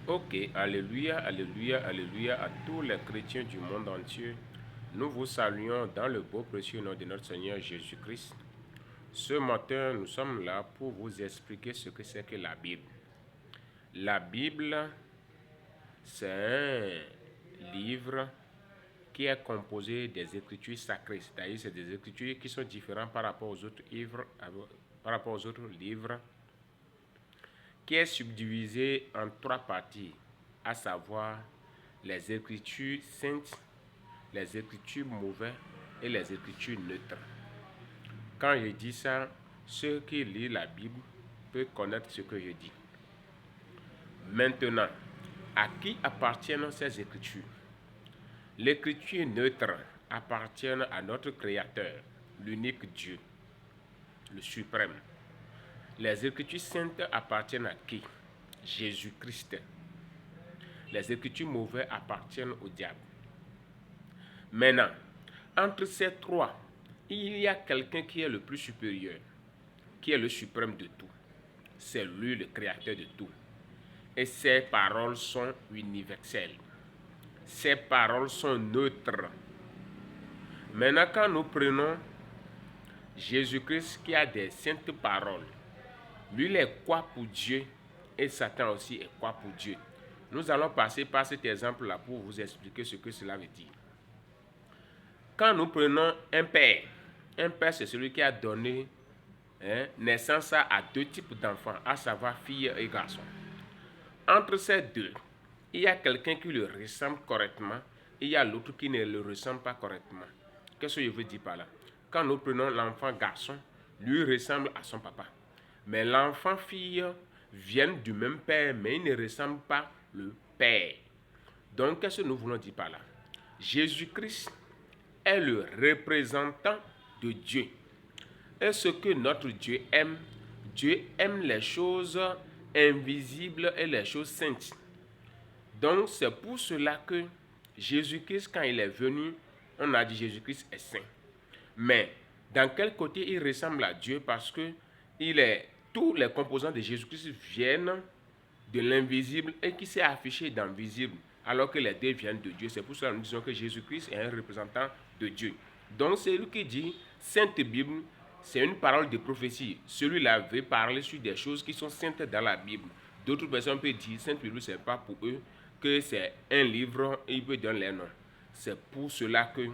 Ok, alléluia, alléluia, alléluia à tous les chrétiens du monde entier. Nous vous saluons dans le beau précieux nom de notre Seigneur Jésus-Christ. Ce matin, nous sommes là pour vous expliquer ce que c'est que la Bible. La Bible, c'est un livre qui est composé des écritures sacrées, c'est-à-dire c'est des écritures qui sont différentes par rapport aux autres livres, qui est subdivisé en trois parties, à savoir les écritures saintes, les écritures mauvaises et les écritures neutres. Quand je dis ça, ceux qui lisent la Bible peuvent connaître ce que je dis. Maintenant, à qui appartiennent ces écritures? L'écriture neutre appartient à notre Créateur, l'unique Dieu, le suprême. Les écritures saintes appartiennent à qui? Jésus-Christ. Les écritures mauvaises appartiennent au diable. Maintenant, entre ces trois, il y a quelqu'un qui est le plus supérieur, qui est le suprême de tout. C'est lui le créateur de tout. Et ses paroles sont universelles. Ses paroles sont neutres. Maintenant, quand nous prenons Jésus-Christ qui a des saintes paroles, lui il est quoi pour Dieu et Satan aussi est quoi pour Dieu. Nous allons passer par cet exemple-là pour vous expliquer ce que cela veut dire. Quand nous prenons un père c'est celui qui a donné naissance à deux types d'enfants, à savoir filles et garçons. Entre ces deux, il y a quelqu'un qui le ressemble correctement et il y a l'autre qui ne le ressemble pas correctement. Qu'est-ce que je veux dire par là? Quand nous prenons l'enfant garçon, lui ressemble à son papa. Mais l'enfant fille vient du même père, mais il ne ressemble pas le père. Donc, qu'est-ce que nous voulons dire par là? Jésus-Christ est le représentant de Dieu. Et ce que notre Dieu aime les choses invisibles et les choses saintes. Donc, c'est pour cela que Jésus-Christ, quand il est venu, on a dit Jésus-Christ est saint. Mais, dans quel côté il ressemble à Dieu? Parce que tous les composants de Jésus-Christ viennent de l'invisible et qui s'est affiché dans le visible, alors que les deux viennent de Dieu. C'est pour cela que nous disons que Jésus-Christ est un représentant de Dieu. Donc, c'est lui qui dit, Sainte Bible, c'est une parole de prophétie. Celui-là veut parler sur des choses qui sont saintes dans la Bible. D'autres personnes peuvent dire, Sainte Bible, ce n'est pas pour eux, que c'est un livre et ils peuvent donner les noms. C'est pour cela que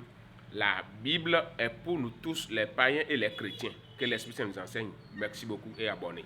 la Bible est pour nous tous, les païens et les chrétiens. Que l'Esprit Saint nous enseigne. Merci beaucoup et abonnez.